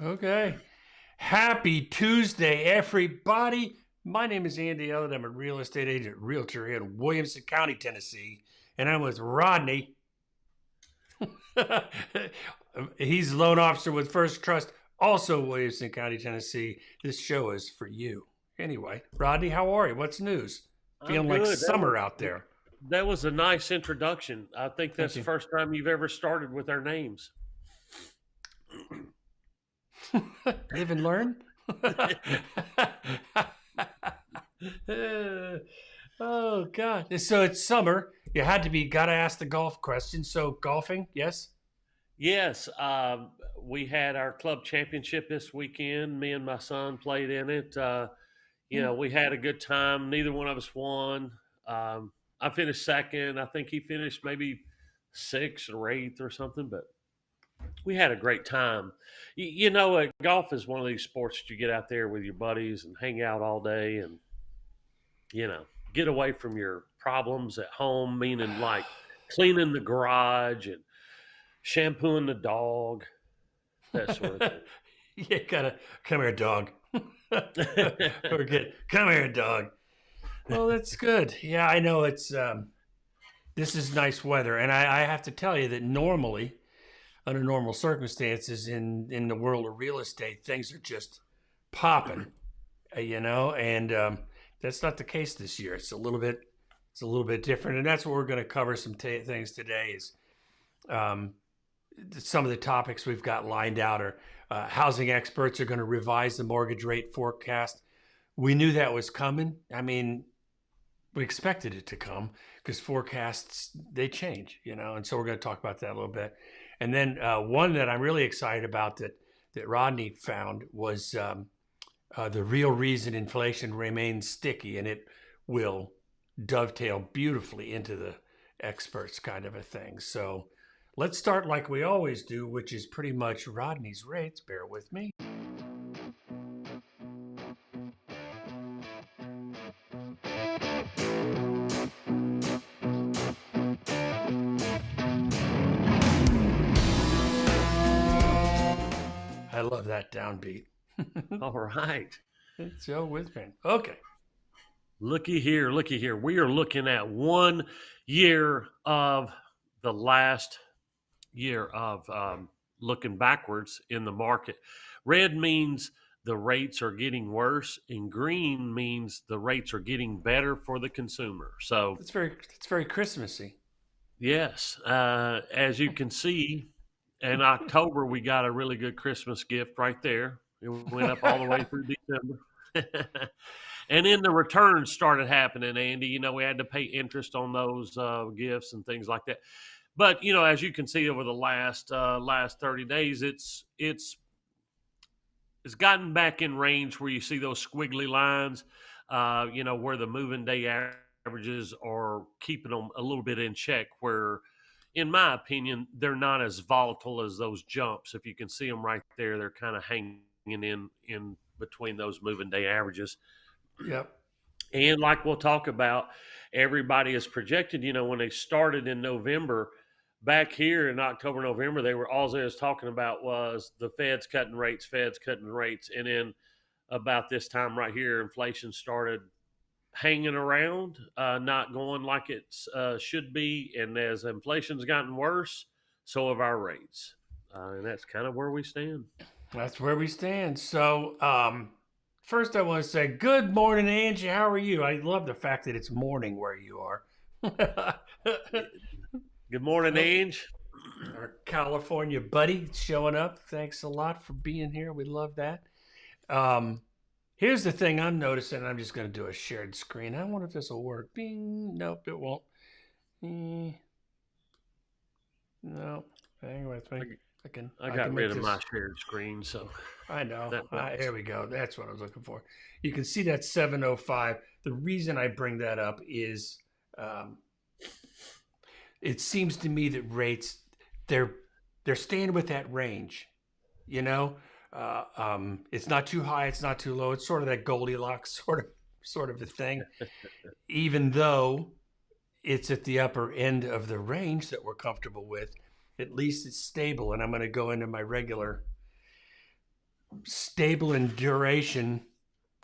Okay. Happy Tuesday, everybody. My name is Andy Elliott. I'm a real estate agent, realtor here in Williamson County, Tennessee. And I'm with Rodney. He's loan officer with First Trust, also Williamson County, Tennessee. This show is for you. Anyway, Rodney, how are you? What's news? I'm Feeling like good. summer out there. That was a nice introduction. I think Thank that's the you. first time you've ever started with our names. Live and learn. Oh God! So it's summer. You had to be. Got to ask the golf question. So golfing, yes. Yes, we had our club championship this weekend. Me and my son played in it. We had a good time. Neither one of us won. I finished second. I think he finished maybe sixth or eighth or something, but we had a great time. Golf is one of these sports that you get out there with your buddies and hang out all day and, get away from your problems at home, meaning like cleaning the garage and shampooing the dog, that sort of You gotta come here, dog. Forget. Come here, dog. Well, that's good. Yeah, I know it's. This is nice weather, and I have to tell you that normally, under normal circumstances, in the world of real estate, things are just popping, and that's not the case this year. It's a little bit different, and that's what we're going to cover some things today. Is some of the topics we've got lined out are housing experts are going to revise the mortgage rate forecast. We knew that was coming. I mean, we expected it to come because forecasts, they change, and so we're going to talk about that a little bit. And then one that I'm really excited about that Rodney found was the real reason inflation remains sticky, and it will dovetail beautifully into the experts kind of a thing. So let's start like we always do, which is pretty much Rodney's rates. Bear with me. I love that downbeat. All right. It's Joe Whitman. Okay. Looky here. We are looking at 1 year of the last year of looking backwards in the market. Red means the rates are getting worse, and green means the rates are getting better for the consumer. So it's very Christmassy. Yes, as you can see, in October we got a really good Christmas gift right there. It went up all the way through December. And then the returns started happening, Andy. We had to pay interest on those gifts and things like that. But as you can see over the last 30 days, it's gotten back in range where you see those squiggly lines. Where the moving day averages are keeping them a little bit in check. Where, in my opinion, they're not as volatile as those jumps. If you can see them right there, they're kind of hanging in between those moving day averages. Yep. And like we'll talk about, everybody is projected, when they started in November, back here in October, November, all they was talking about was the Fed's cutting rates. And then about this time right here, inflation started hanging around, not going like it should be. And as inflation's gotten worse, so have our rates. And that's kind of where we stand. That's where we stand. So, first, I want to say good morning, Angie. How are you? I love the fact that it's morning where you are. Good morning, Ange. Our California buddy showing up. Thanks a lot for being here. We love that. Here's the thing I'm noticing. I'm just going to do a shared screen. I wonder if this will work. Bing. Nope, it won't. No, hang with me. I got rid of my shared screen, so I know. Here we go. That's what I was looking for. You can see that 705. The reason I bring that up is it seems to me that rates they're staying with that range. It's not too high, it's not too low. It's sort of that Goldilocks sort of a thing. Even though it's at the upper end of the range that we're comfortable with, at least it's stable. And I'm going to go into my regular stable in duration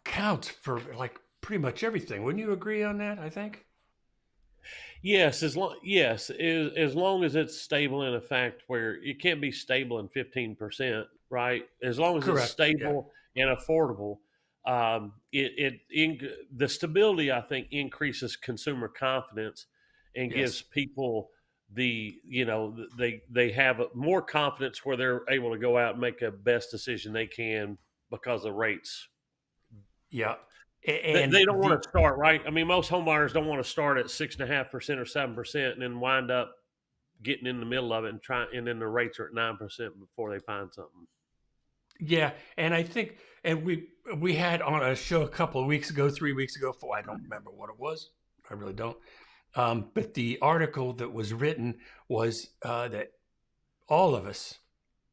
counts for like pretty much everything. Wouldn't you agree on that? I think. Yes, as long as it's stable in a fact where it can't be stable in 15%, right? As long as it's Correct. Yeah. stable and affordable, the stability I think increases consumer confidence and gives Yes. people they have more confidence where they're able to go out and make a best decision they can because of rates. Yeah. They And don't want to start, right. I mean, most home buyers don't want to start at 6.5% or 7% and then wind up getting in the middle of it and then the rates are at 9% before they find something. yeah, and I think, and we had on a show a couple of weeks ago, 3 weeks ago, I don't remember what it was. I really don't. But the article that was written was that all of us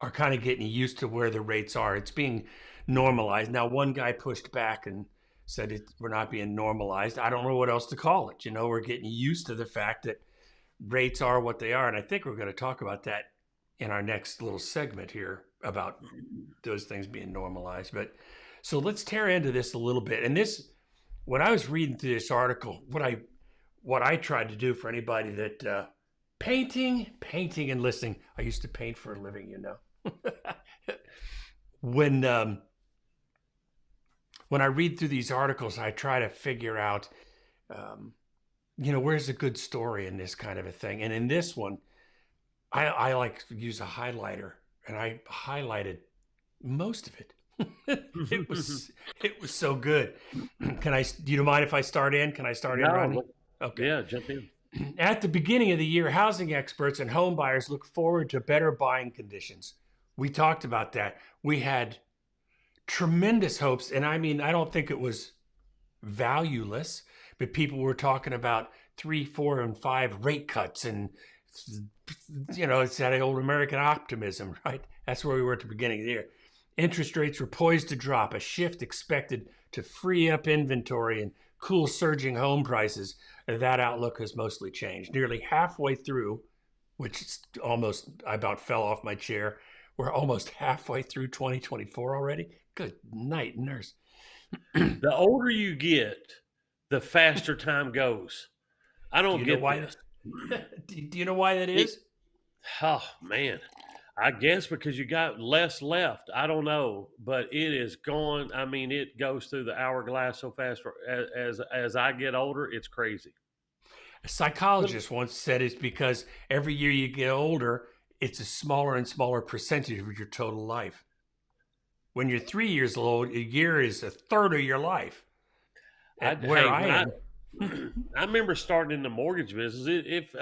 are kind of getting used to where the rates are. It's being normalized. Now, one guy pushed back and said we're not being normalized. I don't know what else to call it. We're getting used to the fact that rates are what they are. And I think we're going to talk about that in our next little segment here about those things being normalized. But so let's tear into this a little bit. And this, when I was reading through this article, what I tried to do for anybody that painting and listening. I used to paint for a living, when I read through these articles, I try to figure out, where's a good story in this kind of a thing. And in this one, I like to use a highlighter, and I highlighted most of it. it was so good. Do you mind if I start in? Can I start in, Rodney? Okay. Yeah, jump in. At the beginning of the year, housing experts and home buyers look forward to better buying conditions. We talked about that. We had tremendous hopes, and I mean, I don't think it was valueless, but people were talking about 3, 4, and 5 rate cuts, and it's that old American optimism, right? That's where we were at the beginning of the year. Interest rates were poised to drop, a shift expected to free up inventory and cool surging home prices. That outlook has mostly changed. Nearly halfway through, which is almost, I about fell off my chair. We're almost halfway through 2024 already. Good night, nurse. The older you get, the faster time goes. I don't get this. Do you know why that is? Oh, man. I guess because you got less left. I don't know, but it is gone. I mean, it goes through the hourglass so fast. As I get older, it's crazy. A psychologist once said it's because every year you get older, it's a smaller and smaller percentage of your total life. When you're 3 years old, a year is a third of your life. I remember starting in the mortgage business. If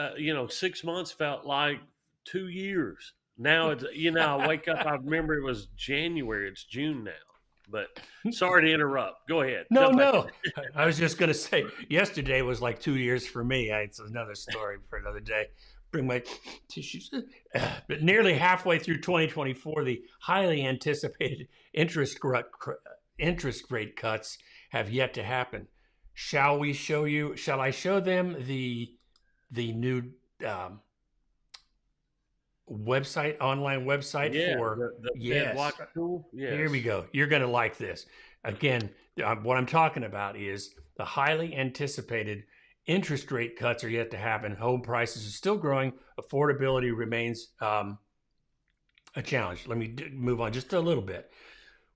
6 months felt like 2 years. Now it's I wake up. I remember it was January. It's June now. But sorry to interrupt. Go ahead. No. I was just going to say yesterday was like 2 years for me. It's another story for another day. Bring my tissues. But nearly halfway through 2024, the highly anticipated interest rate cuts have yet to happen. Shall I show them the new online website for the Fed Watch tool? Yes. Here we go. You're going to like this. Again, what I'm talking about is the highly anticipated interest rate cuts are yet to happen. Home prices are still growing. Affordability remains a challenge. Let me move on just a little bit.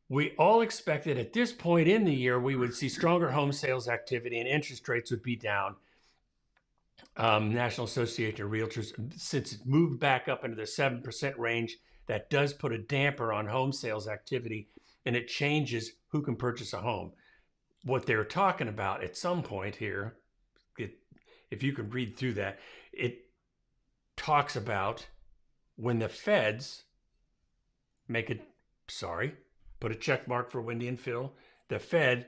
We all expected at this point in the year we would see stronger home sales activity and interest rates would be down. National Association of Realtors, since it moved back up into the 7% range, that does put a damper on home sales activity, and it changes who can purchase a home. What they're talking about at some point here, if you can read through that, it talks about when the feds put a check mark for Wendy and Phil, the Fed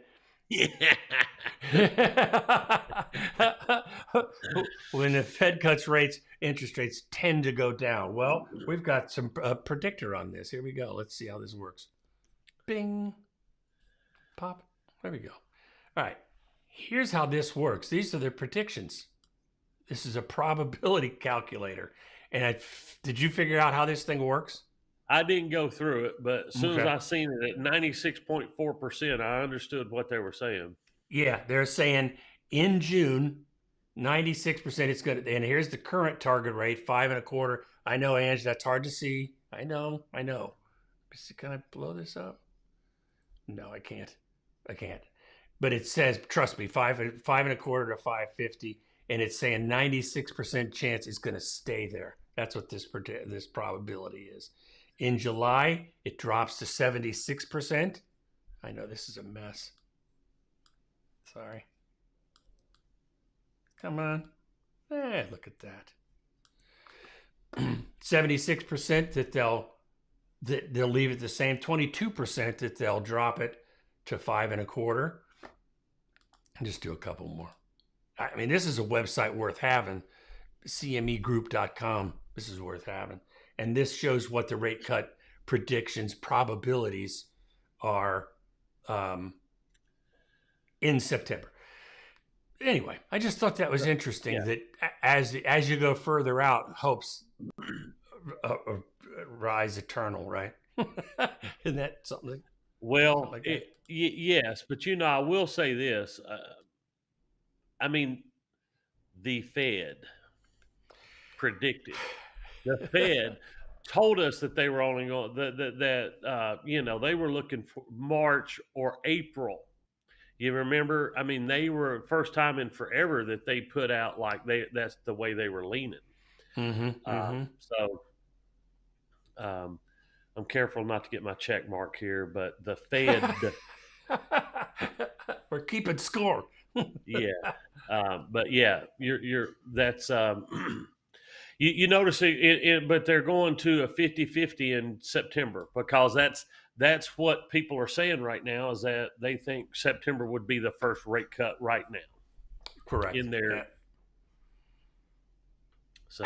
when the Fed cuts rates, interest rates tend to go down. Well, we've got some predictor on this. Here we go. Let's see how this works. Bing. Pop. There we go. All right. Here's how this works. These are the predictions. This is a probability calculator. And did you figure out how this thing works? I didn't go through it, but as soon as Okay. I seen it at 96.4%, I understood what they were saying. Yeah, they're saying in June, 96% it's good. And here's the current target rate, 5.25. I know, Ange, that's hard to see. I know. Can I blow this up? No, I can't. I can't. But it says, trust me, 5.25 to 550, and it's saying 96% chance it's going to stay there. That's what this probability is. In July, it drops to 76%. I know this is a mess. Sorry. Come on. Look at that. 76% that they'll leave it the same. 22% that they'll drop it to 5.25. And just do a couple more. I mean, this is a website worth having. CMEgroup.com. This is worth having. And this shows what the rate cut predictions, probabilities are in September. Anyway, I just thought that was interesting that as you go further out, hopes rise eternal, right? Isn't that something? Well, yes, but I will say this. I mean, the Fed predicted. The Fed told us that they were only going they were looking for March or April. You remember? I mean, they were first time in forever that they put out that's the way they were leaning. So I'm careful not to get my check mark here, but the Fed. We're keeping score. But yeah, that's you notice it, but they're going to a 50-50 in September because that's what people are saying right now is that they think September would be the first rate cut right now. Correct. In there. Yeah. So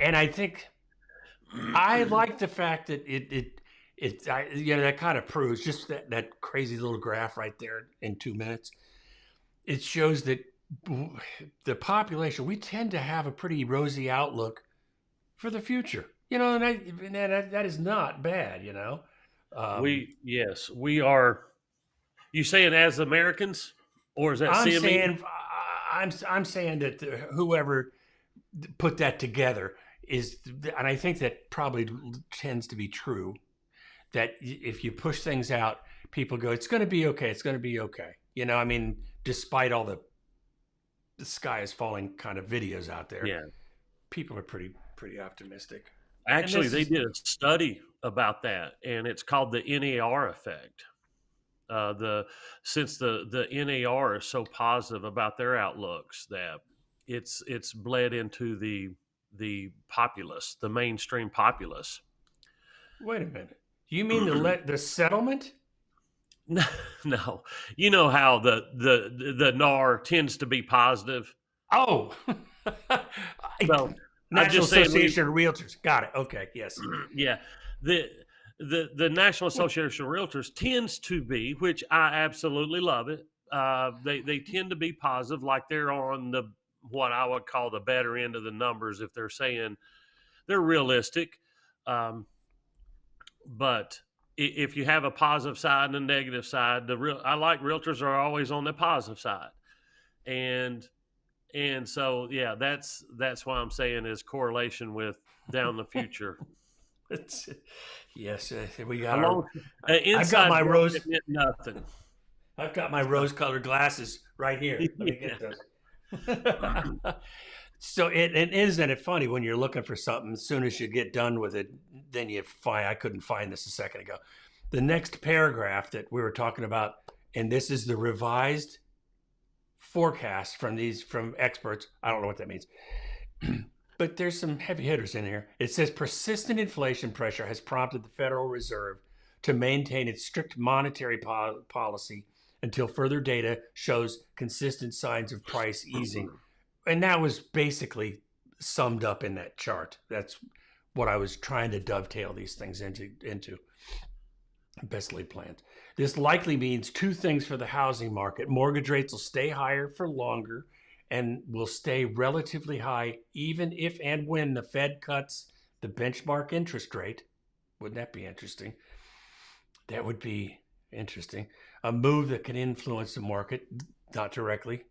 and I think I like the fact that that kind of proves just that crazy little graph right there in 2 minutes. It shows that the population, we tend to have a pretty rosy outlook for the future, and that is not bad, we are. You saying as Americans, or is that CME? I'm saying that whoever put that together is, and I think that probably tends to be true, that if you push things out, people go, it's going to be okay. It's going to be okay. I mean, despite all the sky is falling kind of videos out there, people are pretty optimistic. Actually, they did a study about that, and it's called the NAR effect. Since the NAR is so positive about their outlooks, that it's bled into the populace, the mainstream populace. Wait a minute. You mean the settlement? No, you know how the NAR tends to be positive. Oh, so National Association of Realtors. Got it. Okay, yes. Yeah, the National Association of Realtors tends to be, which I absolutely love it. They tend to be positive, like they're on what I would call the better end of the numbers if they're saying they're realistic. But if you have a positive side and a negative side, I like realtors are always on the positive side, and so that's why I'm saying is correlation with down the future. Yes, we got I've got my nothing. I've got my rose-colored glasses right here. Let me get those. So isn't it funny when you're looking for something, as soon as you get done with it, then you find, I couldn't find this a second ago. The next paragraph that we were talking about, and this is the revised forecast from experts. I don't know what that means. But there's some heavy hitters in here. It says persistent inflation pressure has prompted the Federal Reserve to maintain its strict monetary policy until further data shows consistent signs of price easing. And that was basically summed up in that chart. That's what I was trying to dovetail these things into. Best laid plans. This likely means two things for the housing market. Mortgage rates will stay higher for longer and will stay relatively high even if and when the Fed cuts the benchmark interest rate. Wouldn't that be interesting? That would be interesting. A move that can influence the market, not directly,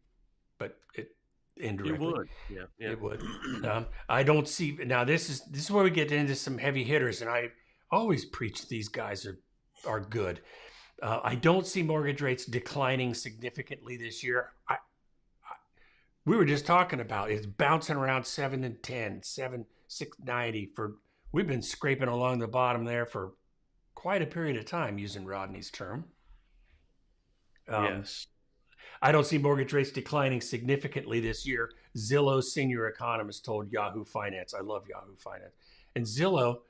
but It indirectly. would. Yeah. Yeah. It would. I don't see now. This is where we get into some heavy hitters, and I always preach these guys are good. I don't see mortgage rates declining significantly this year. We were just talking about it's bouncing around 7 and 10, 7, 690 for. We've been scraping along the bottom there for quite a period of time, using Rodney's term. Yes. I don't see mortgage rates declining significantly this year. Zillow's senior economist told Yahoo Finance. I love Yahoo Finance. And Zillow,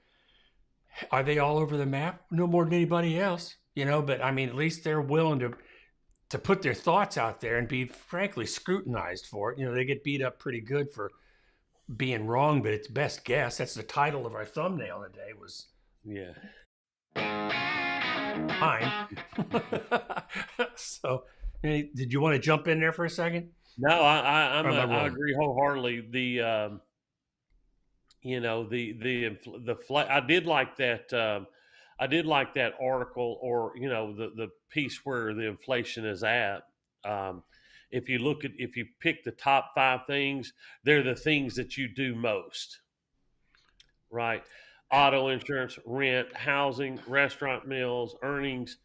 are they all over the map? No more than anybody else, but I mean, at least they're willing to put their thoughts out there and be frankly scrutinized for it. They get beat up pretty good for being wrong, but it's best guess. That's the title of our thumbnail today was mine. So did you want to jump in there for a second? No, I agree wholeheartely. I did like that. I did like that article, or the piece where the inflation is at. If you pick the top 5 things, they're the things that you do most, right? Auto insurance, rent, housing, restaurant meals, earnings,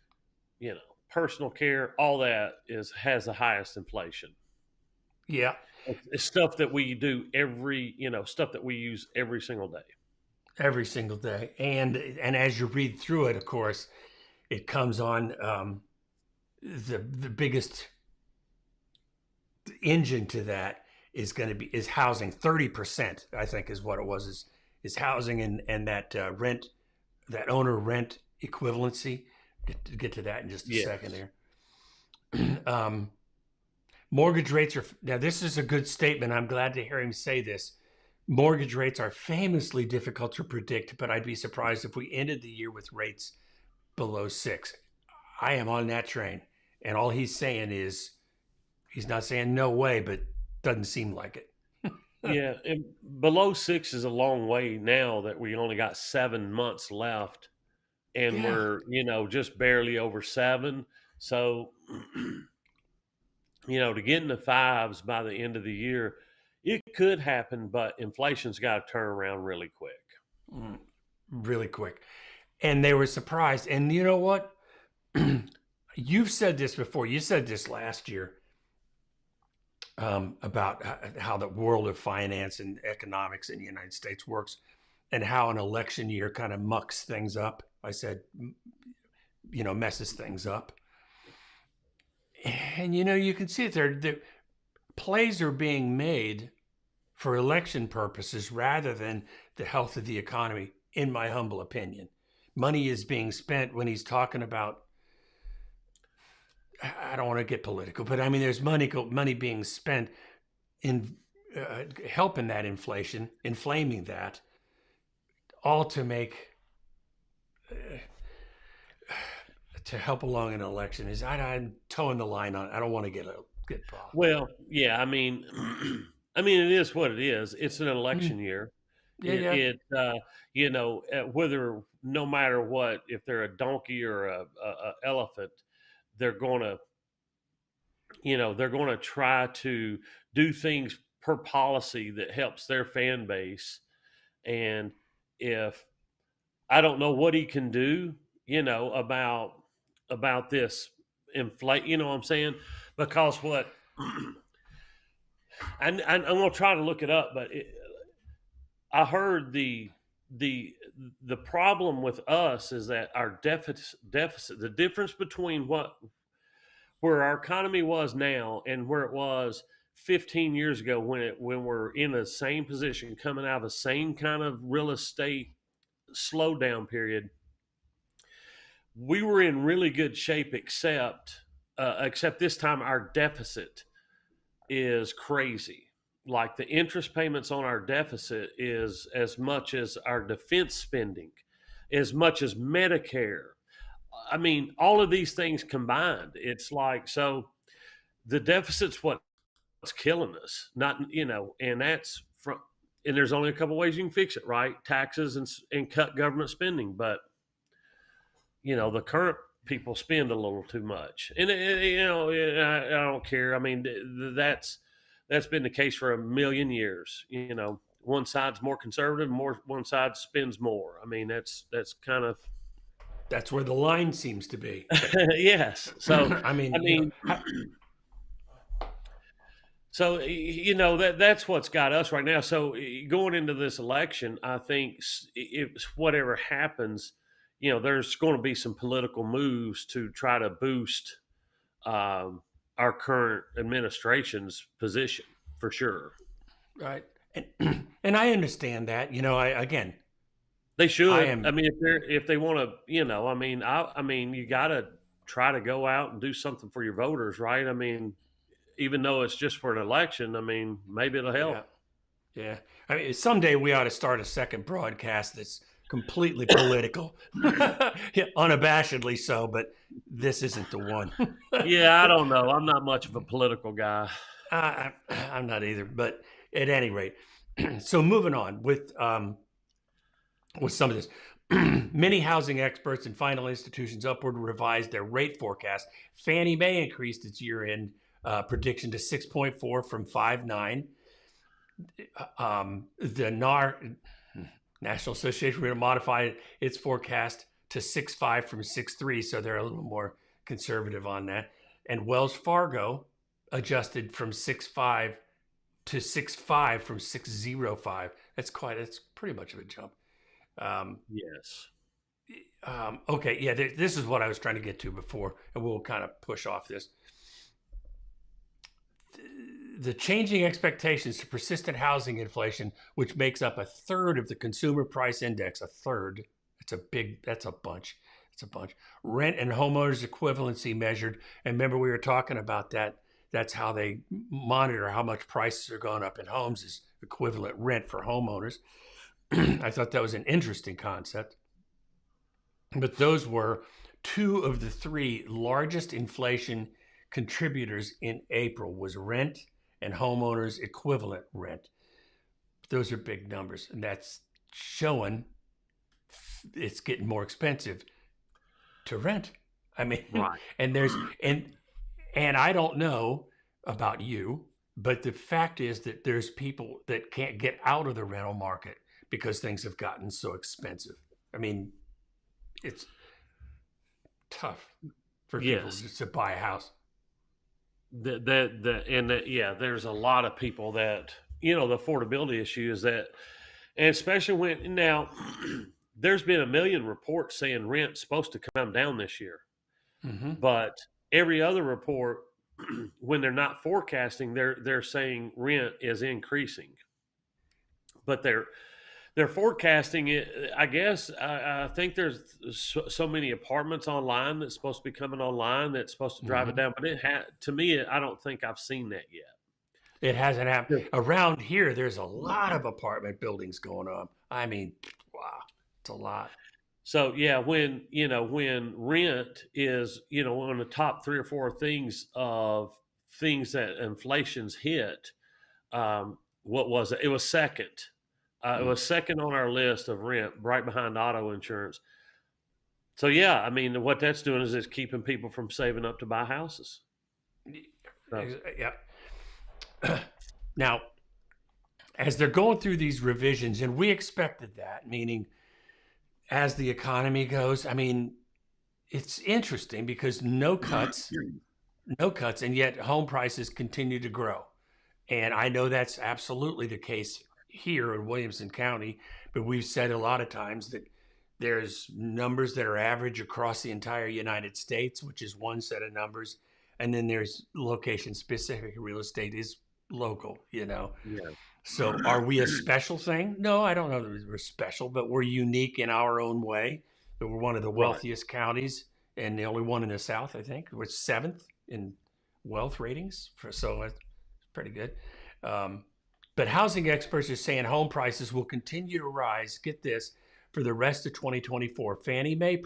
personal care, all that has the highest inflation. Yeah. It's stuff that we do stuff that we use every single day. Every single day. And as you read through it, of course, it comes on the biggest engine to that is housing. 30%, I think, is what it was, is housing and that rent, that owner rent equivalency. Get to that in just a second here. Mortgage rates are, now this is a good statement. I'm glad to hear him say this. Mortgage rates are famously difficult to predict, but I'd be surprised if we ended the year with rates below 6. I am on that train. And all he's saying is, he's not saying no way, but doesn't seem like it. Yeah. And below 6 is a long way now that we only got 7 months left. And we're, just barely over 7. So, to get in the 5s by the end of the year, it could happen, but inflation's got to turn around really quick. Really quick. And they were surprised. And you know what? You've said this before. You said this last year about how the world of finance and economics in the United States works and how an election year kind of mucks things up. I said, messes things up. And, you can see it there. The plays are being made for election purposes rather than the health of the economy, in my humble opinion. Money is being spent when he's talking about, I don't want to get political, but I mean, there's money being spent in helping that inflation, inflaming that, all to make, to help along an election. I'm towing the line on it. I don't want to get problem. Well, yeah, I mean, it is what it is. It's an election year. Whether, no matter what, if they're a donkey or a elephant, they're going to try to do things per policy that helps their fan base. And if I don't know what he can do, about this inflate, what I'm saying? Because what, and I'm going to try to look it up, but I heard the problem with us is that our deficit, the difference between where our economy was now and where it was 15 years ago, when we're in the same position, coming out of the same kind of real estate slowdown period, we were in really good shape, except this time our deficit is crazy. Like the interest payments on our deficit is as much as our defense spending, as much as Medicare. I mean, all of these things combined, it's like, so the deficit's what's killing us, not, and that's from, and there's only a couple ways you can fix it, right? Taxes and cut government spending. But, the current people spend a little too much. And, I don't care. I mean, that's been the case for a million years. One side's more conservative, one side spends more. I mean, that's kind of, that's where the line seems to be. yes. So, I mean, so that's what's got us right now. So going into this election, I think if whatever happens, there's going to be some political moves to try to boost our current administration's position for sure. Right, and I understand that. Again, they should. I mean, if they want to, I mean, you got to try to go out and do something for your voters, right? I mean, even though it's just for an election, I mean, maybe it'll help. Yeah. I mean, someday we ought to start a second broadcast that's completely political, unabashedly so, but this isn't the one. Yeah, I don't know. I'm not much of a political guy. I'm not either, but at any rate, so moving on with some of this. Many housing experts and financial institutions upward revised their rate forecast. Fannie Mae increased its year-end prediction to 6.4 from 5.9. The National Association modified its forecast to 6.5 from 6.3, so they're a little more conservative on that. And Wells Fargo adjusted from 6.5 to 6.5 from 6.05. That's pretty much of a jump. Yes. Okay. Yeah. This is what I was trying to get to before, and we'll kind of push off this. The changing expectations to persistent housing inflation, which makes up a third of the consumer price index, a third. That's a bunch. It's a bunch. Rent and homeowners equivalency measured. And remember, we were talking about that. That's how they monitor how much prices are going up in homes, is equivalent rent for homeowners. I thought that was an interesting concept. But those were two of the three largest inflation contributors in April, was rent and homeowners equivalent rent. Those are big numbers, and that's showing it's getting more expensive to rent. I mean, right. And I don't know about you, but the fact is that there's people that can't get out of the rental market because things have gotten so expensive. I mean, it's tough for people just to buy a house. There's a lot of people that, the affordability issue is that, and especially when now there's been a million reports saying rent's supposed to come down this year. Mm-hmm. But every other report, when they're not forecasting, they're saying rent is increasing. But they're forecasting it. I guess I think there's so many apartments online that's supposed to be coming online that's supposed to drive it down. But to me, I don't think I've seen that yet. It hasn't happened. Around here, there's a lot of apartment buildings going on. I mean, wow, it's a lot. So yeah, when rent is, one of the top 3 or 4 things that inflation's hit, what was it? It was second. It was second on our list of rent, right behind auto insurance. So yeah, I mean, what that's doing is it's keeping people from saving up to buy houses. So. Yeah. Now, as they're going through these revisions, and we expected that, meaning as the economy goes, I mean, it's interesting because no cuts, and yet home prices continue to grow. And I know that's absolutely the case here in Williamson County, but we've said a lot of times that there's numbers that are average across the entire United States, which is one set of numbers. And then there's location-specific real estate is local, Yeah. So are we a special thing? No, I don't know that we're special, but we're unique in our own way. We're one of the wealthiest counties and the only one in the South, I think. We're 7th in wealth ratings, so it's pretty good. But housing experts are saying home prices will continue to rise, get this, for the rest of 2024. Fannie Mae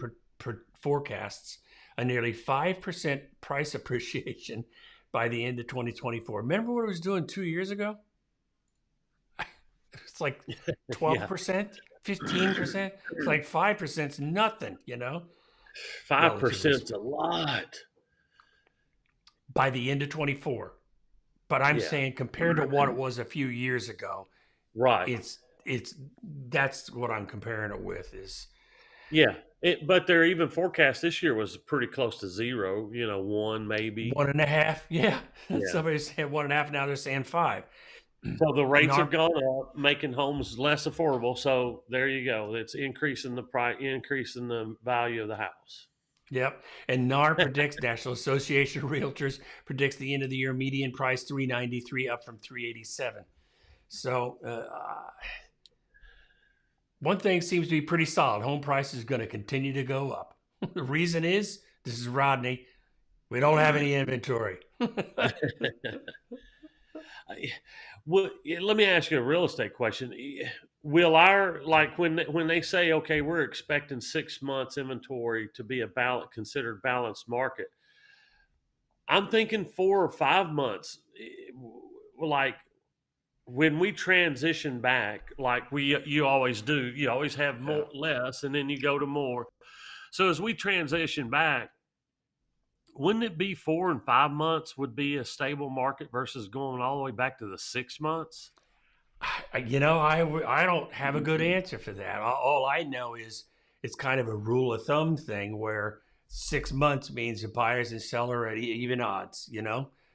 forecasts a nearly 5% price appreciation by the end of 2024. Remember what it was doing 2 years ago? It's like Yeah, 12%, 15%. It's like 5% is nothing, 5% relatively is a speaking, lot. by the end of 24. But I'm Yeah, saying compared to what it was a few years ago, right. it's that's what I'm comparing it with is Yeah, but their even forecast this year was pretty close to zero. One maybe. 1.5. Yeah. Yeah. Somebody said 1.5. Now they're saying 5. So the In rates have our gone up, making homes less affordable. So there you go. It's increasing the price, increasing the value of the house. Yep. And NAR predicts, National Association of Realtors predicts the end of the year median price 393 up from 387. So one thing seems to be pretty solid. Home price is going to continue to go up. The reason is, this is Rodney, we don't have any inventory. Well, let me ask you a real estate question. Will our when they say, okay, we're expecting 6 months inventory to be considered balanced market? I'm thinking 4 or 5 months. Like when we transition back, like you always do, you always have Yeah. more less, and then you go to more. So as we transition back, wouldn't it be 4 and 5 months would be a stable market versus going all the way back to the 6 months? I don't have a good answer for that. All I know is it's kind of a rule of thumb thing where 6 months means the buyers and seller are at even odds.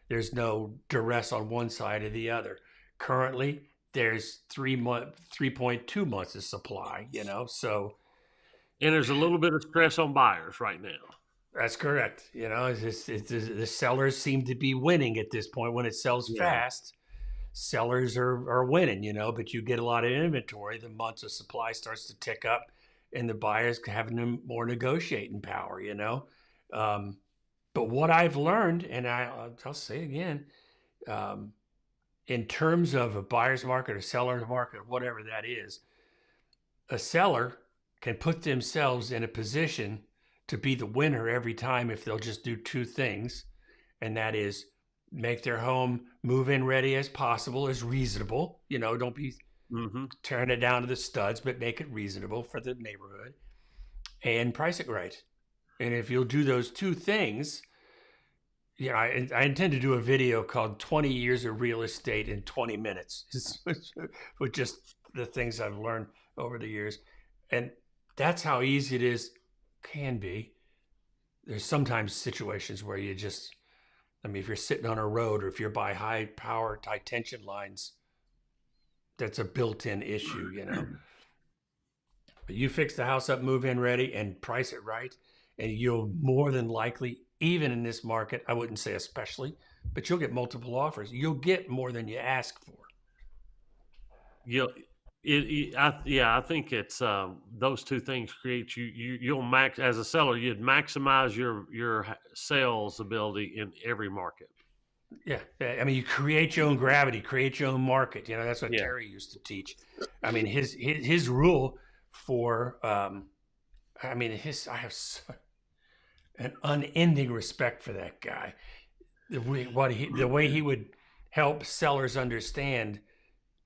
There's no duress on one side or the other. Currently, there's 3.2 months of supply. So And there's a little bit of stress on buyers right now. that's correct. The sellers seem to be winning at this point. When it sells Yeah. fast, sellers are winning, but you get a lot of inventory, the months of supply starts to tick up and the buyers having more negotiating power. But what I've learned, and I'll say again, um, in terms of a buyer's market or seller's market, whatever that is, a seller can put themselves in a position to be the winner every time if they'll just do two things, and that is make their home move-in ready as possible, as reasonable. Don't be Mm-hmm. tearing it down to the studs, but make it reasonable for the neighborhood and price it right. And if you'll do those two things, I intend to do a video called 20 Years of Real Estate in 20 Minutes with just the things I've learned over the years. And that's how easy it can be. There's sometimes situations where if you're sitting on a road or if you're by high power, high tension lines, that's a built-in issue. But you fix the house up, move in ready, and price it right, and you'll more than likely, even in this market, I wouldn't say especially, but you'll get multiple offers. You'll get more than you ask for. I think it's those two things create you'll max as a seller. You'd maximize your sales ability in every market. Yeah. You create your own gravity, create your own market. That's what Yeah, Terry used to teach. His rule for, I have an unending respect for that guy. The way he would help sellers understand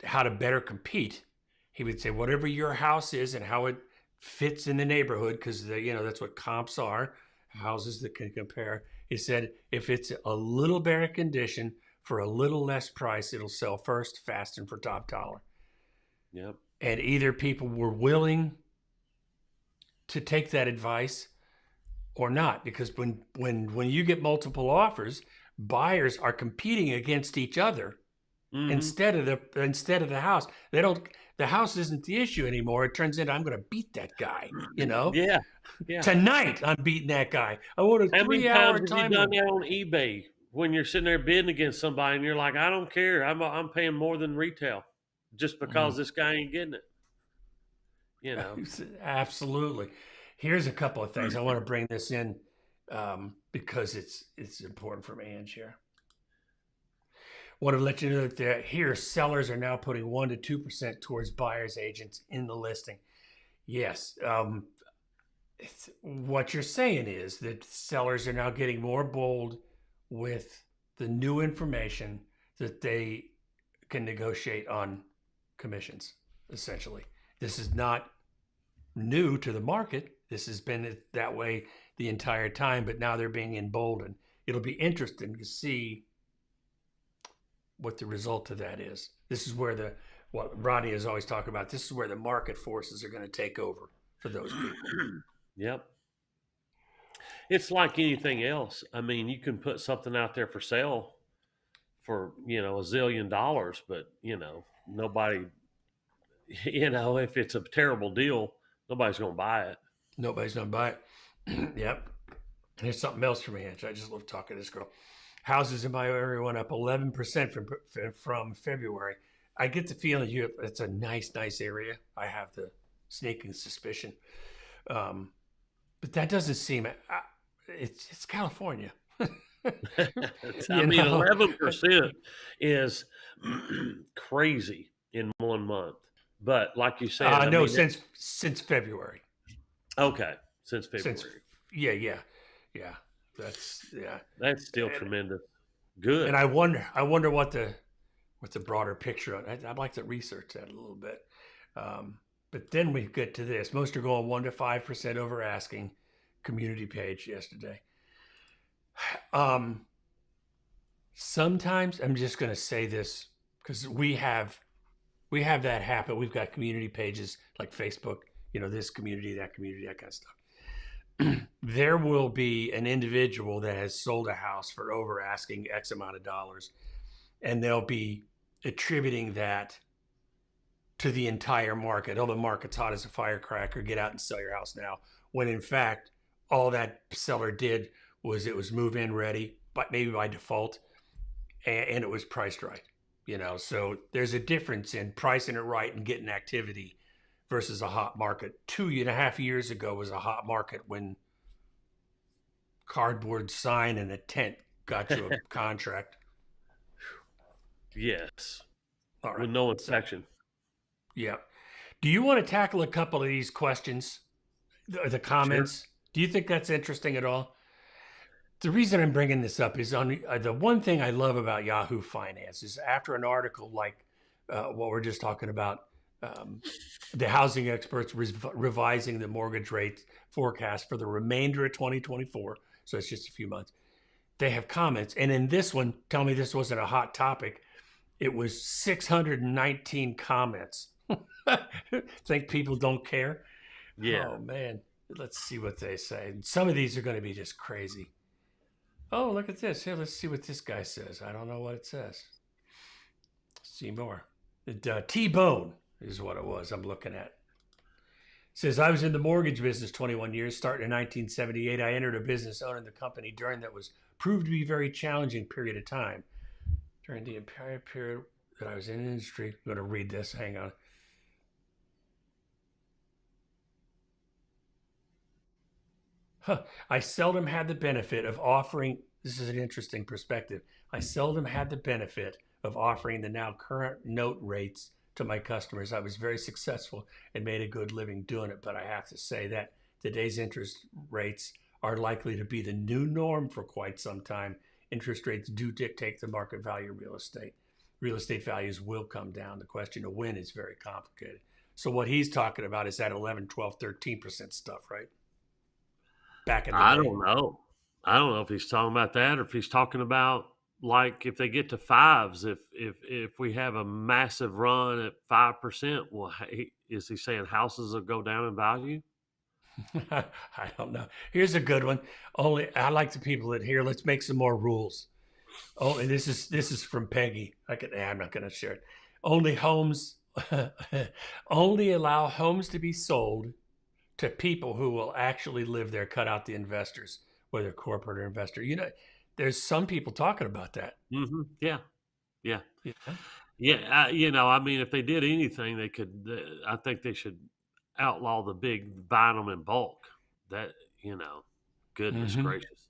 how to better compete. He would say, whatever your house is and how it fits in the neighborhood, because that's what comps are, houses that can compare. He said, if it's a little better condition for a little less price, it'll sell first, fast, and for top dollar. yep. And either people were willing to take that advice or not, because when you get multiple offers, buyers are competing against each other. Mm-hmm. Instead of the house. The house isn't the issue anymore. It turns into, I'm going to beat that guy. Yeah, yeah. Tonight I'm beating that guy. I want a How many 3-hour times have you time done limit. that on eBay when you're sitting there bidding against somebody and you're like, I don't care. I'm paying more than retail just because this guy ain't getting it. Absolutely. Here's a couple of things I want to bring this in because it's important for Ange here. Want to let you know that here sellers are now putting 1% to 2% towards buyers agents in the listing. Yes, what you're saying is that sellers are now getting more bold with the new information that they can negotiate on commissions, essentially. This is not new to the market. This has been that way the entire time, but now they're being emboldened. It'll be interesting to see what the result of that is. This is where what Rodney has always talked about, this is where the market forces are going to take over for those people. Yep. It's like anything else. I mean, you can put something out there for sale for, $1 zillion, but, nobody, if it's a terrible deal, nobody's going to buy it. Nobody's going to buy it. Yep. Here's something else for me, Ange. I just love talking to this girl. Houses in my area went up 11% from February. I get the feeling it's a nice area. I have the sneaking suspicion. But that doesn't seem, it's California. I mean, 11% is crazy in 1 month. But like you said, no, since February. Okay, since February. Yeah. That's still tremendous. Good. And I wonder what the broader picture on. I'd like to research that a little bit. But then we get to this. Most are going 1 to 5% over asking. Community page yesterday. Sometimes I'm just going to say this because we have that happen. We've got community pages like Facebook, this community, that kind of stuff. There will be an individual that has sold a house for over asking X amount of dollars, and they'll be attributing that to the entire market. Oh, the market's hot as a firecracker. Get out and sell your house now. When in fact, all that seller did was it was move-in ready, but maybe by default, and it was priced right. So there's a difference in pricing it right and getting activity versus a hot market. 2.5 years ago was a hot market when cardboard sign and a tent got you a contract. Yes. All right. With no inspection. Yeah. Do you want to tackle a couple of these questions, the comments? Sure. Do you think that's interesting at all? The reason I'm bringing this up is on the one thing I love about Yahoo Finance is after an article like what we're just talking about, the housing experts revising the mortgage rate forecast for the remainder of 2024. So it's just a few months. They have comments. And in this one, tell me this wasn't a hot topic. It was 619 comments. Think people don't care? Yeah. Oh, man. Let's see what they say. Some of these are going to be just crazy. Oh, look at this. Here, let's see what this guy says. I don't know what it says. Let's see more. T-Bone is what it was I'm looking at. It says, I was in the mortgage business 21 years. Starting in 1978, I entered a business owning the company during that was proved to be a very challenging period of time. During the entire period that I was in the industry, I'm going to read this. Hang on. I seldom had the benefit of offering, this is an interesting perspective. I seldom had the benefit of offering the now current note rates to my customers. I was very successful and made a good living doing it, but I have to say that today's interest rates are likely to be the new norm for quite some time. Interest rates do dictate the market value of real estate. Real estate values will come down. The question of when is very complicated. So what he's talking about is that 11, 12, 13% stuff, right? Back in the day. I don't know. I don't know if he's talking about that or if he's talking about like if they get to fives, if we have a massive run at 5%, well, is he saying houses will go down in value? I don't know. Here's a good one. I like the people that hear. Let's make some more rules. Oh, and this is from Peggy. I'm not going to share it. Only allow homes to be sold to people who will actually live there. Cut out the investors, whether corporate or investor. There's some people talking about that. Mm-hmm. Yeah. I mean, if they did anything, they could. I think they should outlaw the big buying them in bulk. That goodness gracious.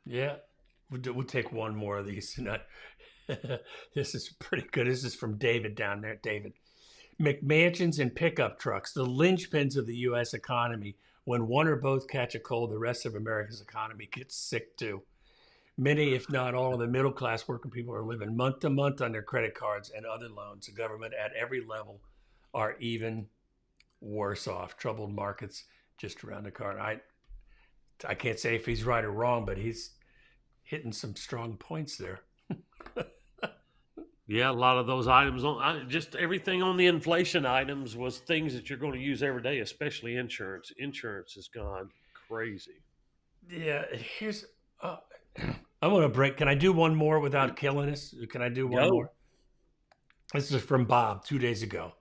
Yeah, we'll take one more of these tonight. This is pretty good. This is from David down there. David, McMansions and pickup trucks, the linchpins of the U.S. economy. When one or both catch a cold, the rest of America's economy gets sick too. Many, if not all, of the middle class working people are living month to month on their credit cards and other loans. The government at every level are even worse off. Troubled markets just around the corner. I can't say if he's right or wrong, but he's hitting some strong points there. Yeah, a lot of those items just everything on the inflation items was things that you're going to use every day, especially insurance. Insurance has gone crazy. Yeah, here's. I'm gonna break. Can I do one more without killing us? Can I do one Go. more? This is from Bob 2 days ago,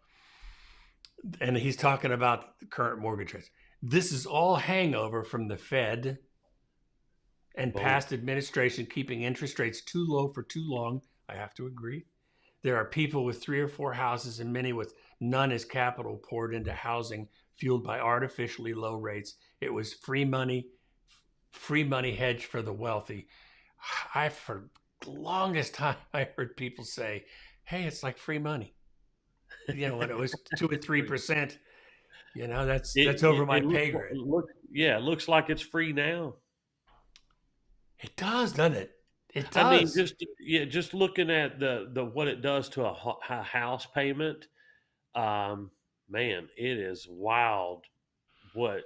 and he's talking about the current mortgage rates. This is all hangover from the Fed and past administration keeping interest rates too low for too long. I have to agree. There are people with 3 or 4 houses and many with none as capital poured into housing fueled by artificially low rates. It was free money hedge for the wealthy. For the longest time, I heard people say, hey, it's like free money. When it was 2 or 3%, that's over my pay grade. It looks like it's free now. It does, doesn't it? It does. I mean, just looking at the what it does to a house payment, man, it is wild. What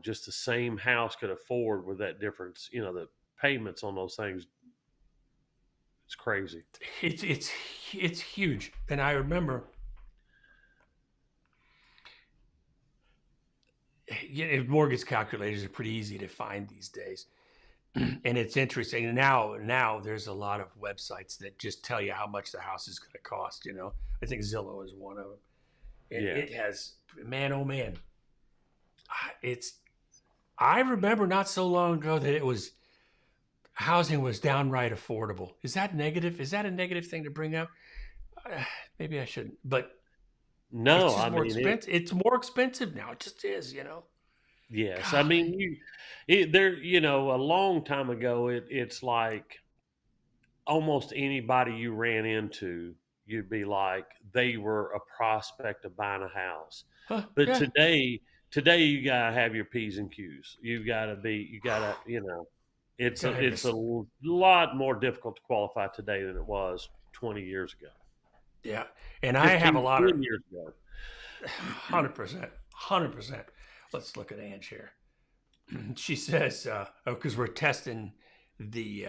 just the same house could afford with that difference. The payments on those things, it's crazy. It's huge, and I remember. Mortgage calculators are pretty easy to find these days. And it's interesting. Now there's a lot of websites that just tell you how much the house is going to cost. I think Zillow is one of them. And it has, man, oh man. I remember not so long ago that housing was downright affordable. Is that negative? Is that a negative thing to bring up? Maybe I shouldn't, but no, it's just more expensive. It's more expensive now. It just is, Yes, God. I mean, a long time ago, it's like almost anybody you ran into, you'd be like they were a prospect of buying a house. But today you gotta have your P's and Q's. It's a lot more difficult to qualify today than it was 20 years ago. Yeah, and I have a lot of years ago. 100%. Let's look at Ange here. She says, because we're testing the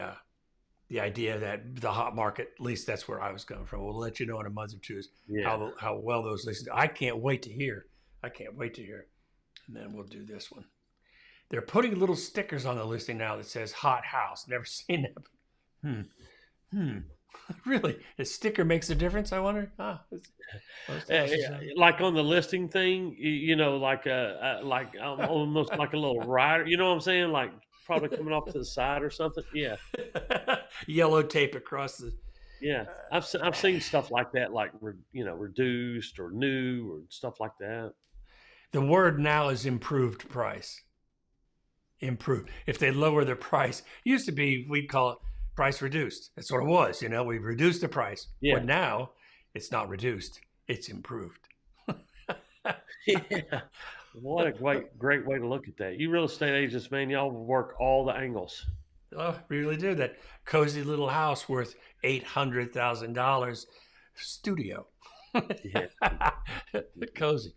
idea that the hot market, at least that's where I was coming from. We'll let you know in a month or two how well those listings. I can't wait to hear. And then we'll do this one. They're putting little stickers on the listing now that says hot house. Never seen that. Really? A sticker makes a difference, I wonder? Like on the listing thing, like almost like a little rider. You know what I'm saying? Like probably coming off to the side or something. Yeah. Yellow tape across the. Yeah, I've seen stuff like that, like reduced or new or stuff like that. The word now is improved price. Improved. If they lower the price, it used to be we'd call it price reduced. That's what it was. We've reduced the price. Yeah. But now it's not reduced. It's improved. Yeah. What a great way to look at that. You real estate agents, man, y'all work all the angles. Oh, really do. That cozy little house worth $800,000 studio. Yeah. Cozy.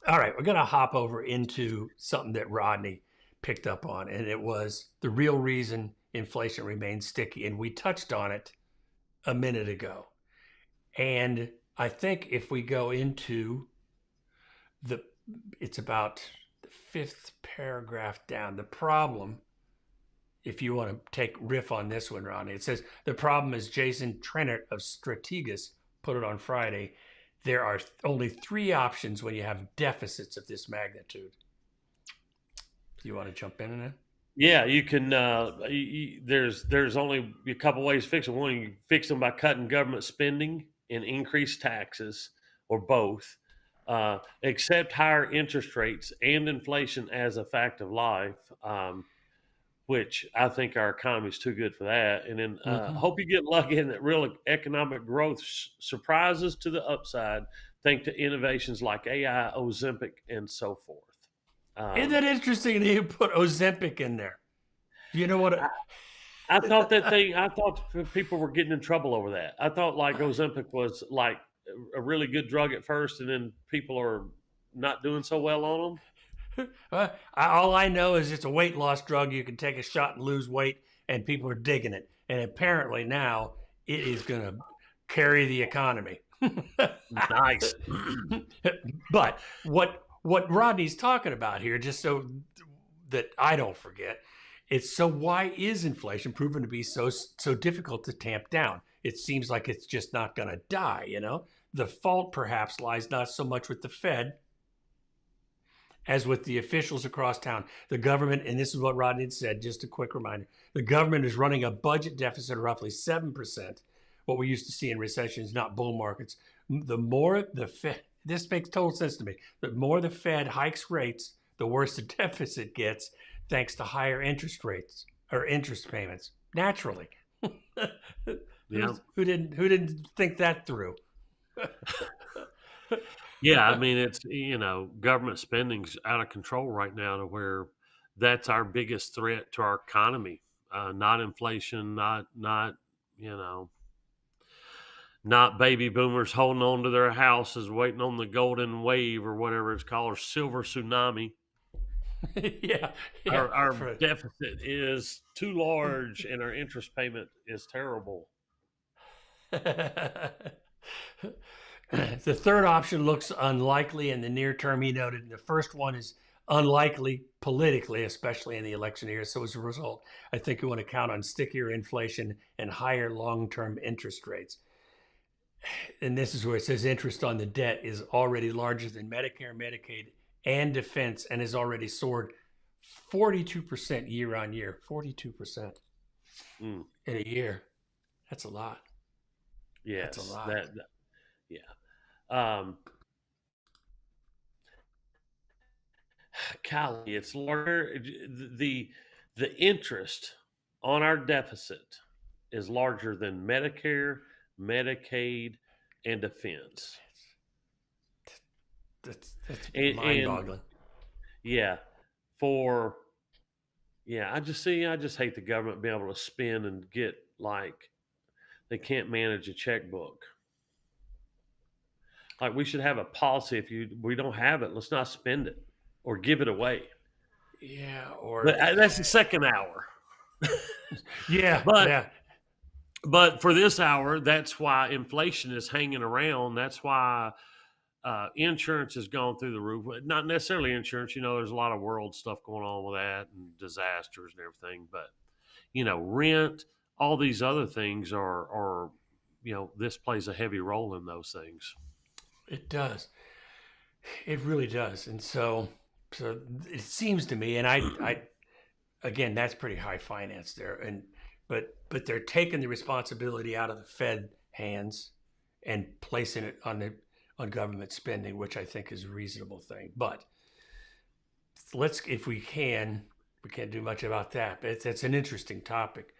All right. We're going to hop over into something that Rodney picked up on, and it was the real reason inflation remains sticky. And we touched on it a minute ago. And I think if we go into it's about the 5th paragraph down, the problem, if you want to riff on this one, Rodney, it says, the problem is Jason Trennert of Strategas put it on Friday. There are only 3 options when you have deficits of this magnitude. Do you want to jump in on that? Yeah, you can. There's only a couple ways to fix it. One, you fix them by cutting government spending and increase taxes, or both. Accept higher interest rates and inflation as a fact of life, which I think our economy is too good for that. And then hope you get lucky and that real economic growth surprises to the upside, thanks to innovations like AI, Ozempic, and so forth. Isn't that interesting that you put Ozempic in there? You know what? I thought people were getting in trouble over that. I thought like Ozempic was like a really good drug at first, and then people are not doing so well on All I know is it's a weight loss drug. You can take a shot and lose weight, and people are digging it. And apparently now it is going to carry the economy. them. Nice. But what Rodney's talking about here, just so that I don't forget, it's so why is inflation proven to be so difficult to tamp down? It seems like it's just not going to die. The fault perhaps lies not so much with the Fed as with the officials across town. The government, and this is what Rodney had said, just a quick reminder, the government is running a budget deficit of roughly 7%, what we used to see in recessions, not bull markets. The more the Fed, this makes total sense to me, the more the Fed hikes rates, the worse the deficit gets, thanks to higher interest rates or interest payments, naturally. Yeah. Who didn't think that through? Yeah, I mean, it's government spending's out of control right now to where that's our biggest threat to our economy. Not inflation, not you know, not baby boomers holding on to their houses, waiting on the golden wave or whatever it's called, or silver tsunami. yeah, Our deficit is too large, and our interest payment is terrible. The third option looks unlikely in the near term, he noted. The first one is unlikely politically, especially in the election year. So as a result, I think you want to count on stickier inflation and higher long-term interest rates. And this is where it says interest on the debt is already larger than Medicare, Medicaid, and defense, and has already soared 42% year on year. 42% in a year. That's a lot. Yes, that's a lot. Yeah. Golly, it's larger. The interest on our deficit is larger than Medicare, Medicaid, and defense. That's mind-boggling. Yeah, I just hate the government being able to spend and get like they can't manage a checkbook. Like we should have a policy. If we don't have it, let's not spend it or give it away. Yeah, or but that's the second hour. Yeah, but for this hour, that's why inflation is hanging around. That's why insurance has gone through the roof. Not necessarily insurance. There's a lot of world stuff going on with that and disasters and everything. But rent, all these other things are this plays a heavy role in those things. It does. It really does. And so it seems to me, and I again, that's pretty high finance there. But they're taking the responsibility out of the Fed hands and placing it on government spending, which I think is a reasonable thing. But if we can't do much about that. But it's an interesting topic.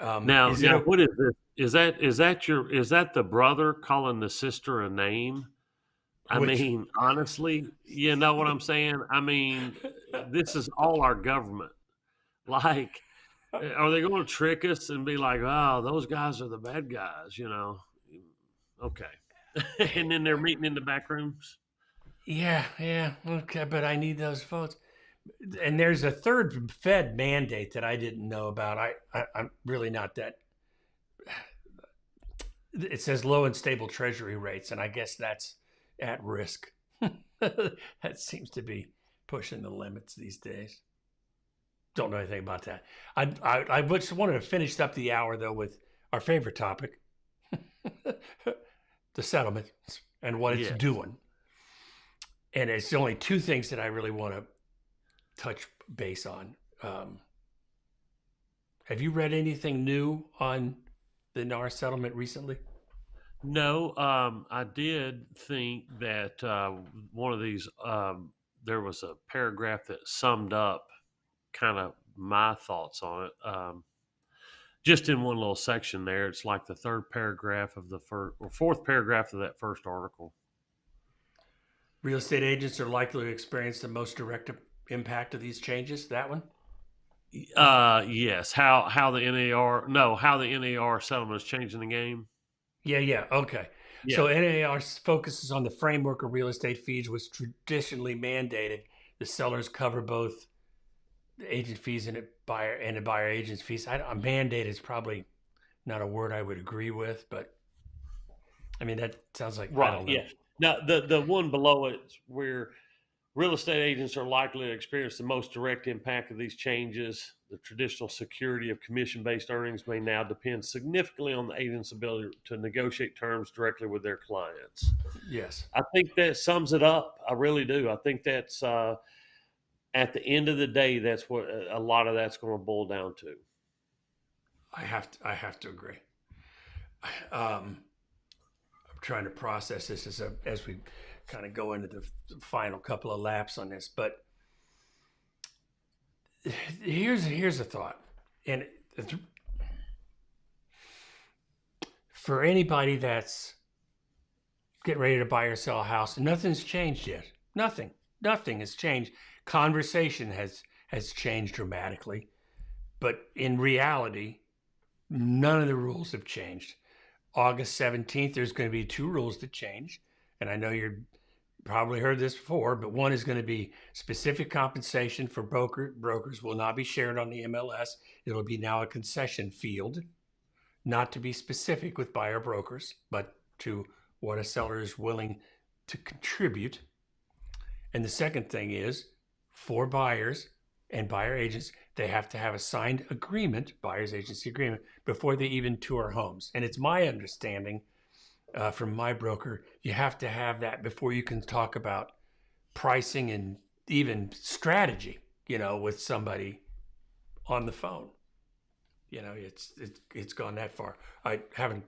Now, what is this? Is that the brother calling the sister a name? I mean, honestly, you know what I'm saying? I mean, this is all our government. Like, are they going to trick us and be like, oh, those guys are the bad guys, Okay. And then they're meeting in the back rooms? Yeah. Okay, but I need those votes. And there's a third Fed mandate that I didn't know about. I'm really not that. It says low and stable treasury rates, and I guess that's at risk. That seems to be pushing the limits these days. Don't know anything about that. I just wanted to finish up the hour, though, with our favorite topic, the settlement and what it's doing. And it's only two things that I really want to touch base on. Have you read anything new on the NAR settlement recently? No, I did think that one of these, there was a paragraph that summed up kind of my thoughts on it. Just in one little section there, it's like the third paragraph of the fourth paragraph of that first article. Real estate agents are likely to experience the most direct impact of these changes. That one? Yes. How the NAR settlement is changing the game. Yeah. Okay. Yeah. So NAR focuses on the framework of real estate fees, which traditionally mandated the sellers cover both the agent fees and the buyer agent's fees. A mandate is probably not a word I would agree with, but I mean that sounds like I Right. don't know. Yeah. Now the one below it where real estate agents are likely to experience the most direct impact of these changes. The traditional security of commission based earnings may now depend significantly on the agent's ability to negotiate terms directly with their clients. Yes, I think that sums it up. I really do. I think that's at the end of the day, that's what a lot of that's going to boil down to. I have to agree. I'm trying to process this as we kind of go into the final couple of laps on this, but here's a thought, and for anybody that's getting ready to buy or sell a house, nothing's changed yet. Nothing has changed. Conversation has changed dramatically, but in reality, none of the rules have changed. August 17th, there's going to be two rules that change, and I know you're probably heard this before, but one is going to be specific compensation for brokers will not be shared on the MLS. It'll be now a concession field, not to be specific with buyer brokers, but to what a seller is willing to contribute. And the second thing is for buyers and buyer agents, they have to have a signed agreement, buyer's agency agreement, before they even tour homes. And it's my understanding from my broker, you have to have that before you can talk about pricing and even strategy, with somebody on the phone. It's gone that far. I haven't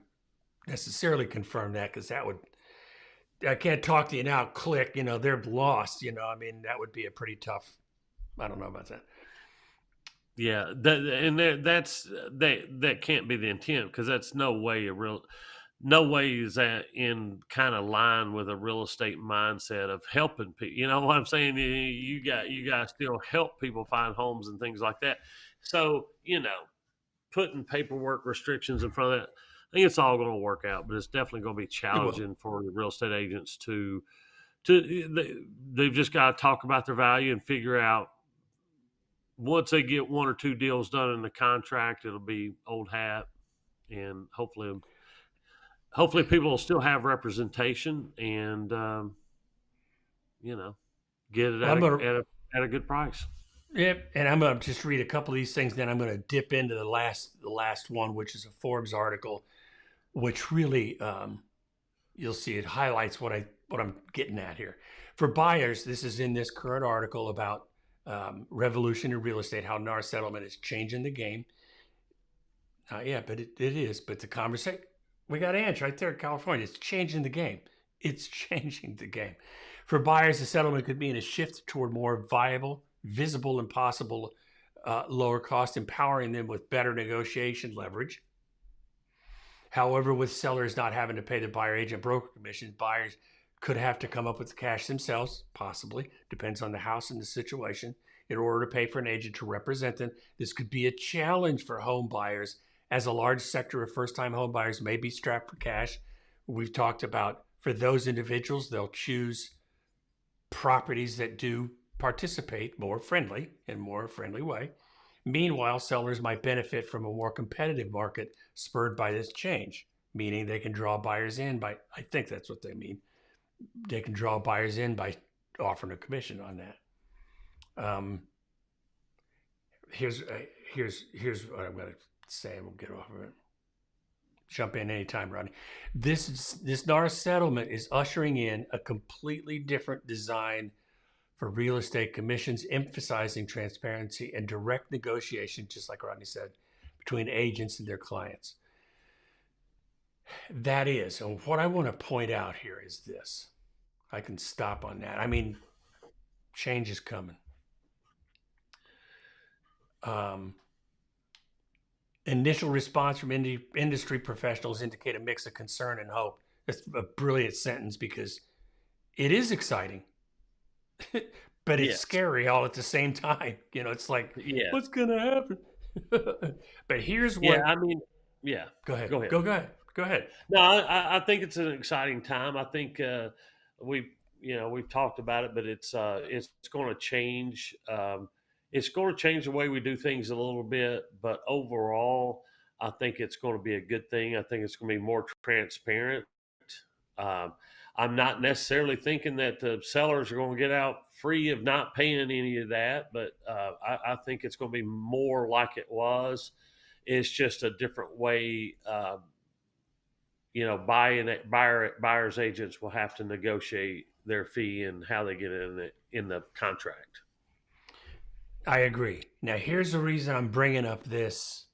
necessarily confirmed that because I can't talk to you now. Click, they're lost. I mean, that would be a pretty tough. I don't know about that. Yeah, that can't be the intent because that's no way is that in kind of line with a real estate mindset of helping people. You know what I'm saying? You got to still help people find homes and things like that. So putting paperwork restrictions in front of that, I think it's all going to work out, but it's definitely going to be It will. challenging for the real estate agents they've just got to talk about their value and figure out once they get one or two deals done in the contract, it'll be old hat, and hopefully people will still have representation and get it Well, at a good price. and I'm gonna just read a couple of these things. Then I'm gonna dip into the last one, which is a Forbes article, which really you'll see it highlights what I'm getting at here. For buyers, this is in this current article about revolution in real estate, how NAR settlement is changing the game. Yeah, but it is. But the conversation, we got Ange right there in California. It's changing the game. It's changing the game. For buyers, the settlement could mean a shift toward more viable, visible, and possible lower cost, empowering them with better negotiation leverage. However, with sellers not having to pay the buyer agent broker commission, buyers could have to come up with the cash themselves, possibly, depends on the house and the situation, in order to pay for an agent to represent them. This could be a challenge for home buyers, as a large sector of first-time home buyers may be strapped for cash. We've talked about for those individuals, they'll choose properties that do participate in a more friendly way. Meanwhile, sellers might benefit from a more competitive market spurred by this change, meaning they can draw buyers in by, I think that's what they mean. They can draw buyers in by offering a commission on that. Here's what I'm going to say. We'll get off of it. Jump in anytime, Rodney. This NAR settlement is ushering in a completely different design for real estate commissions, emphasizing transparency and direct negotiation, just like Rodney said, between agents and their clients. That is, and what I want to point out here is this. I can stop on that. I mean, change is coming. Initial response from industry professionals indicate a mix of concern and hope. It's a brilliant sentence because it is exciting, but it's Yes. scary all at the same time. It's like, Yes. what's going to happen? But here's Yeah. what, I mean, yeah. go ahead. Go ahead. Go ahead. Go ahead. No, I think it's an exciting time. I think we've talked about it, but it's going to change. It's going to change the way we do things a little bit, but overall, I think it's going to be a good thing. I think it's going to be more transparent. Um, I'm not necessarily thinking that the sellers are going to get out free of not paying any of that, but I think it's going to be more like it was. It's just a different way. Buyers agents will have to negotiate their fee and how they get in the contract. I agree. Now, here's the reason I'm bringing up this.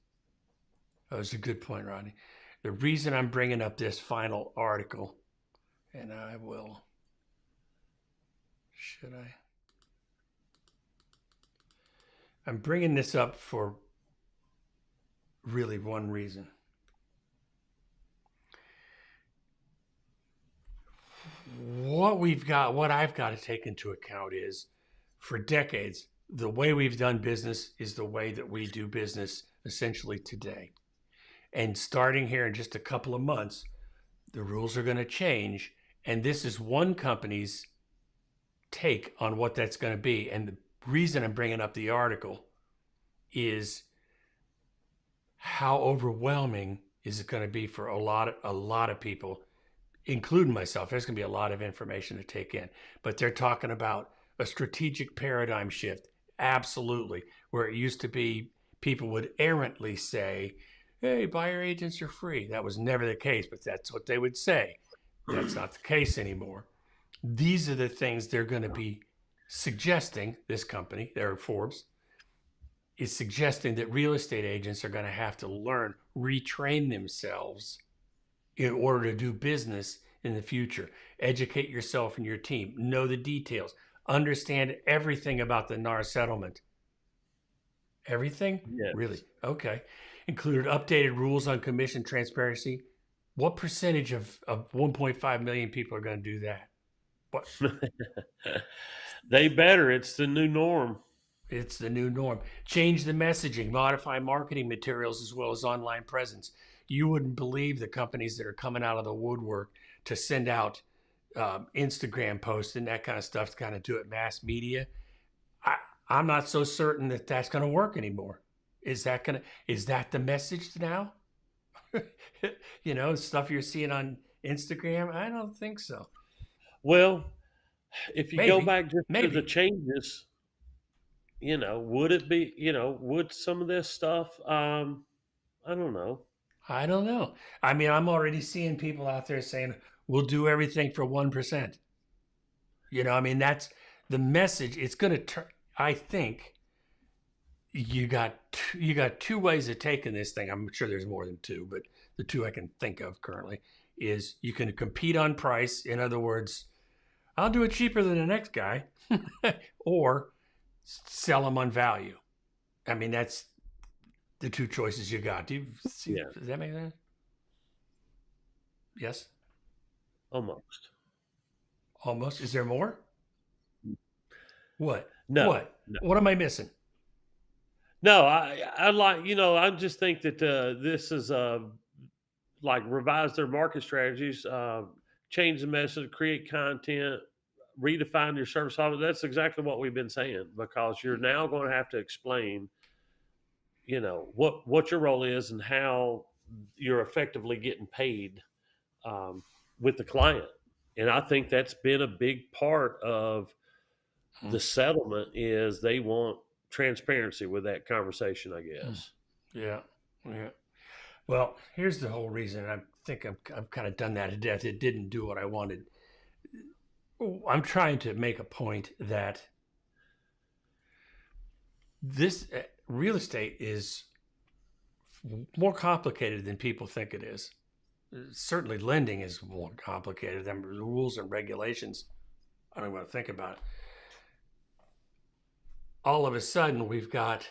That was a good point, Rodney. The reason I'm bringing up this final article, and I'm bringing this up for really one reason. What I've got to take into account is, for decades, the way we've done business is the way that we do business essentially today. And starting here in just a couple of months, the rules are going to change. And this is one company's take on what that's going to be. And the reason I'm bringing up the article is how overwhelming is it going to be for a lot of people, including myself. There's going to be a lot of information to take in, but they're talking about a strategic paradigm shift. Absolutely. Where it used to be, people would errantly say, hey, buyer agents are free. That was never the case, but that's what they would say. That's not the case anymore. These are the things they're going to be suggesting. This company, they're Forbes, is suggesting that real estate agents are going to have to learn, retrain themselves in order to do business in the future. Educate yourself and your team. Know the details. Understand everything about the NAR settlement. Everything? Yes. Really? Okay. Included updated rules on commission transparency. What percentage of 1.5 million people are going to do that? What? They better. It's the new norm. It's the new norm. Change the messaging, modify marketing materials as well as online presence. You wouldn't believe the companies that are coming out of the woodwork to send out Instagram posts and that kind of stuff to kind of do it mass media. I'm not so certain that that's going to work anymore. Is that the message now? Stuff you're seeing on Instagram? I don't think so. Well, if you go back just to the maybe. changes, would it be, would some of this stuff, I don't know. I don't know. I mean, I'm already seeing people out there saying, we'll do everything for 1%. I mean, that's the message. It's going to turn, I think you got two ways of taking this thing. I'm sure there's more than two, but the two I can think of currently is you can compete on price. In other words, I'll do it cheaper than the next guy, or sell them on value. I mean, that's the two choices you got. Do you see? Yeah. Does that make sense? Yes. Almost. Is there more? What? No. What? No. What am I missing? No, I like, I just think that this is like revise their market strategies, change the message, create content, redefine your service offer. That's exactly what we've been saying, because you're now going to have to explain, what your role is and how you're effectively getting paid with the client. And I think that's been a big part of the settlement, is they want transparency with that conversation, I guess. Yeah. Well, here's the whole reason. I think I've kind of done that to death. It didn't do what I wanted. I'm trying to make a point that this real estate is more complicated than people think it is. Certainly lending is more complicated than the rules and regulations. I don't want to think about it. All of a sudden, we've got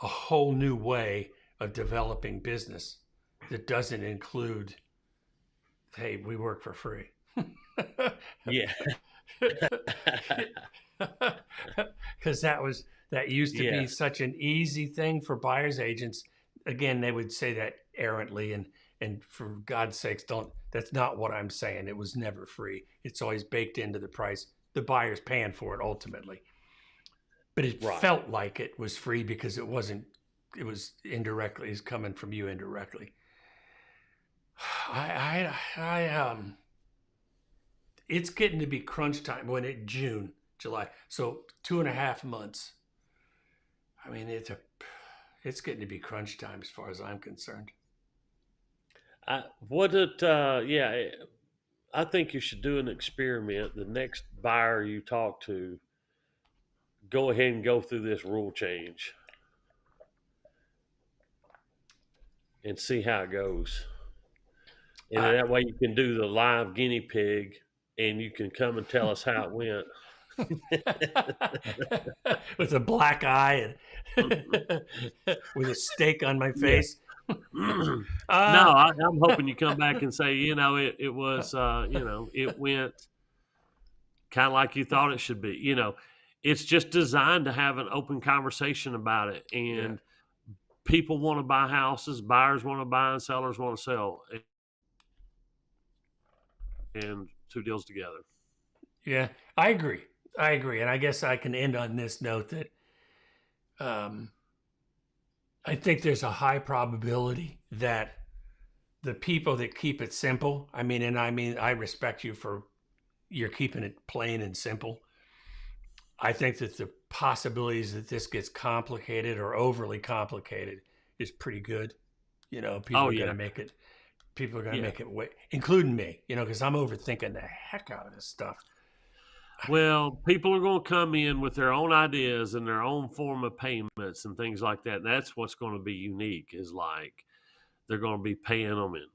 a whole new way of developing business that doesn't include, hey, we work for free. Yeah. because that used to be Yes. such an easy thing for buyers agents. Again, they would say that errantly, and for God's sakes, don't. That's not what I'm saying. It was never free. It's always baked into the price. The buyer's paying for it ultimately, but it Right. felt like it was free because it wasn't. It was indirectly. It's coming from you indirectly. It's getting to be crunch time when June, July. So 2.5 months. I mean, it's getting to be crunch time as far as I'm concerned. I think you should do an experiment. The next buyer you talk to, go ahead and go through this rule change and see how it goes. And that way you can do the live guinea pig and you can come and tell us how it went. With a black eye and with a steak on my face. No, I'm hoping you come back and say, it was, it went kind of like you thought it should be. It's just designed to have an open conversation about it. And people want to buy houses, buyers want to buy, and sellers want to sell. And two deals together. Yeah, I agree. And I guess I can end on this note that I think there's a high probability that the people that keep it simple, I respect you for you're keeping it plain and simple. I think that the possibilities that this gets complicated or overly complicated is pretty good. People are going to make it. People are going to make it, including me, because I'm overthinking the heck out of this stuff. Well, people are going to come in with their own ideas and their own form of payments and things like that. And that's what's going to be unique is like they're going to be paying them in,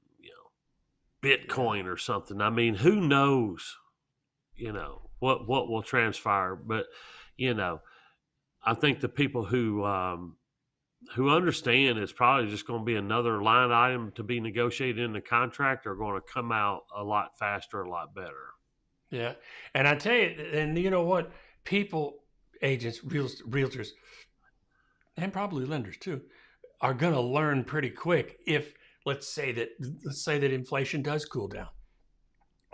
Bitcoin or something. I mean, who knows, what will transpire. But, I think the people who understand it's probably just going to be another line item to be negotiated in the contract are going to come out a lot faster, a lot better. Yeah. And I tell you, and you know what? People, agents, realtors, and probably lenders too, are going to learn pretty quick if, let's say that inflation does cool down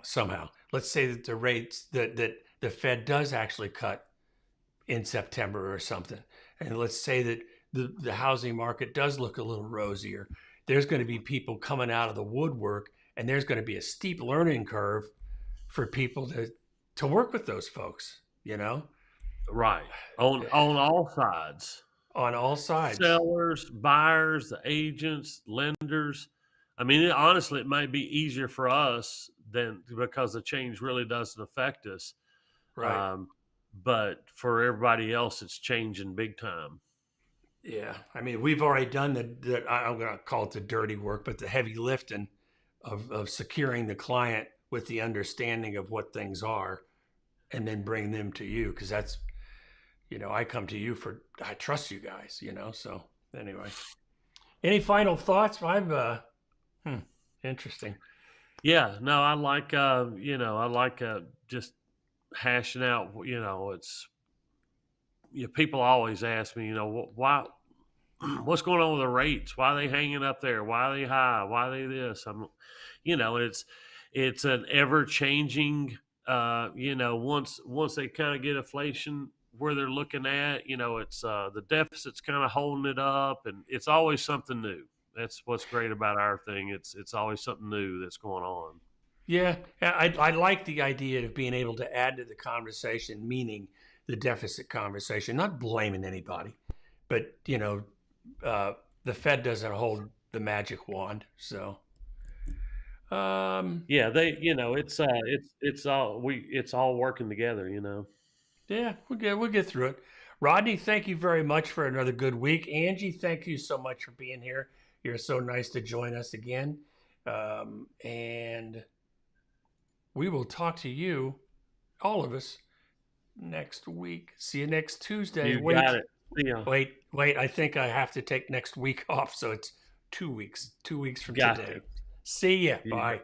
somehow. Let's say that the rates that the Fed does actually cut in September or something. And let's say that the housing market does look a little rosier. There's going to be people coming out of the woodwork, and there's going to be a steep learning curve for people to work with those folks, Right. On all sides. On all sides. Sellers, buyers, the agents, lenders. I mean, honestly, it might be easier for us because the change really doesn't affect us. Right. But for everybody else, it's changing big time. Yeah. I mean, we've already done I'm going to call it the dirty work, but the heavy lifting of securing the client with the understanding of what things are and then bring them to you. Cause that's, I come to you I trust you guys, so anyway, any final thoughts? Interesting. Yeah, no, I like, just hashing out, people always ask me, why, what's going on with the rates? Why are they hanging up there? Why are they high? Why are they this? It's an ever changing, once they kind of get inflation where they're looking at, it's the deficit's kind of holding it up, and it's always something new. That's what's great about our thing. It's always something new that's going on. Yeah, I like the idea of being able to add to the conversation, meaning the deficit conversation, not blaming anybody, but the Fed doesn't hold the magic wand, so. It's all working together, Yeah, we'll get through it. Rodney, thank you very much for another good week. Angie, thank you so much for being here. You're so nice to join us again. And we will talk to you, all of us, next week. See you next Tuesday. You got it. Wait. I think I have to take next week off, so it's 2 weeks. 2 weeks from today. See ya. Bye.